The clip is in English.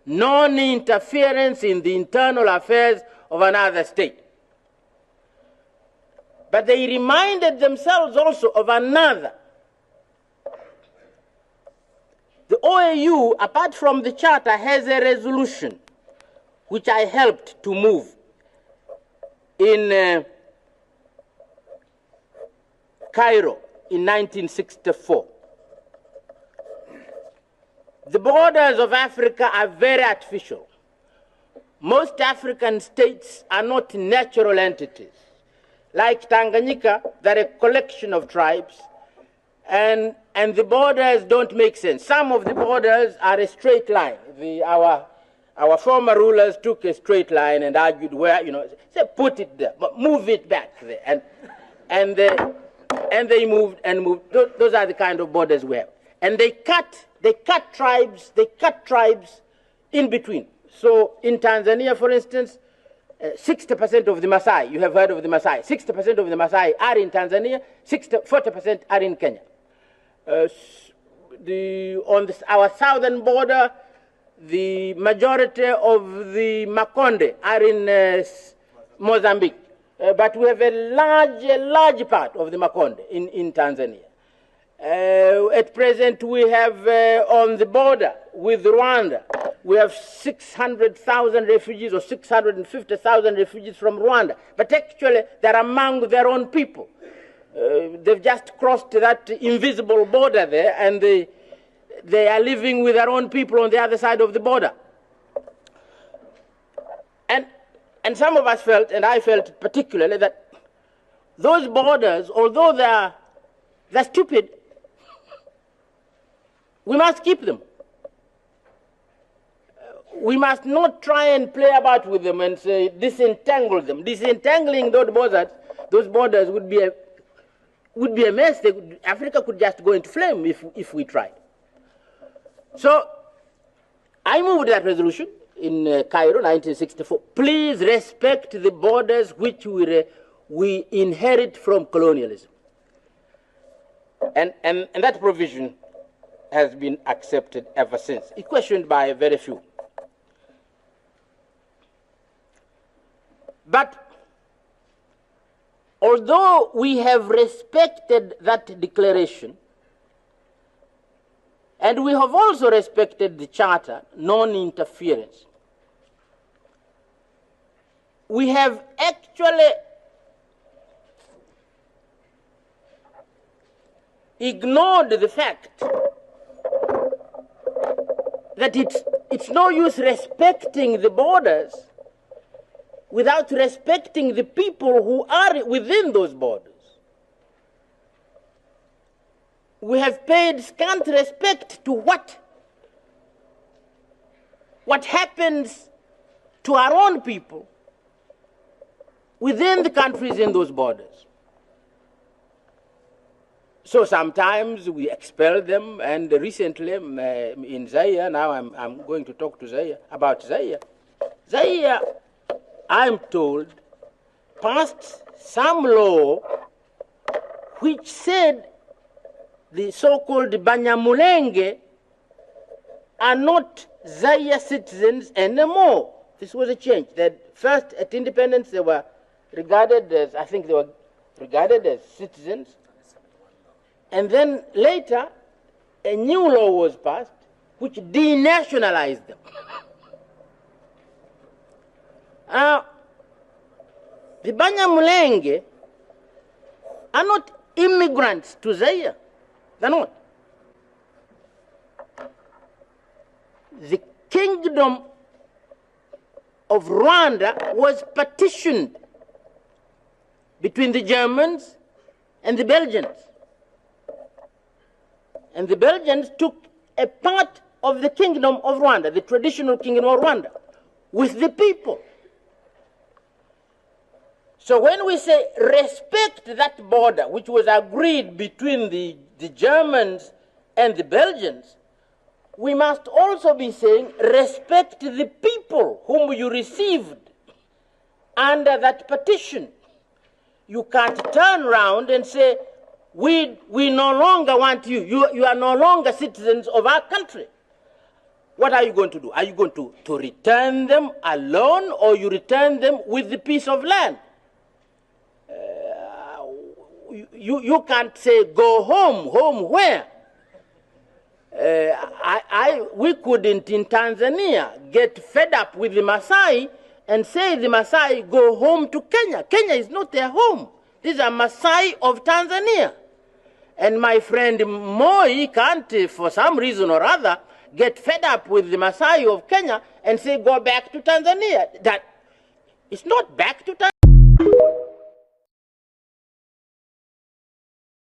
non-interference in the internal affairs of another state. But they reminded themselves also of another. The OAU, apart from the charter, has a resolution which I helped to move in Cairo in 1964. The borders of Africa are very artificial. Most African states are not natural entities. Like Tanganyika, they're a collection of tribes, and the borders don't make sense. Some of the borders are a straight line. Our former rulers took a straight line and argued where, say, put it there, but move it back there. And they moved and moved. Those are the kind of borders we have. And they cut tribes in between. So in Tanzania, for instance, 60% of the Maasai, you have heard of the Maasai, 60% of the Maasai are in Tanzania, 40% are in Kenya. Our southern border, the majority of the Makonde are in Mozambique. But we have a large part of the Makonde in Tanzania. At present, we have on the border with Rwanda, we have 600,000 refugees or 650,000 refugees from Rwanda. But actually, they're among their own people. They've just crossed that invisible border there, and they are living with their own people on the other side of the border. And some of us felt, and I felt particularly, that those borders, although they're stupid, we must keep them. We must not try and play about with them and say, disentangle them. Disentangling those borders would be a mess. Africa could just go into flame if we tried. So I moved that resolution in Cairo, 1964. Please respect the borders which we inherit from colonialism. And that provision has been accepted ever since. It's questioned by very few. But although we have respected that declaration, and we have also respected the charter, non-interference, we have actually ignored the fact that it's no use respecting the borders without respecting the people who are within those borders. We have paid scant respect to what happens to our own people within the countries in those borders. So sometimes we expel them, and recently in Zaire, now I'm going to talk to Zaire about Zaire. Zaire, I'm told, passed some law which said the so-called Banyamulenge are not Zaire citizens anymore. This was a change. That first, at independence, they were regarded as, citizens. And then later, a new law was passed which denationalized them. The Banyamulenge are not immigrants to Zaire. They're not. The kingdom of Rwanda was partitioned between the Germans and the Belgians. And the Belgians took a part of the kingdom of Rwanda, the traditional kingdom of Rwanda, with the people. So when we say respect that border, which was agreed between the Germans and the Belgians, we must also be saying respect the people whom you received under that partition. You can't turn around and say, we no longer want you. You are no longer citizens of our country. what are you going to do? Are you going to return them alone, or you return them with the piece of land? You can't say go home. Home where? We couldn't in Tanzania get fed up with the Maasai and say the Maasai go home to Kenya. Kenya is not their home. These are Maasai of Tanzania. And my friend Moi can't, for some reason or other, get fed up with the Maasai of Kenya and say go back to Tanzania. That it's not back to Tanzania.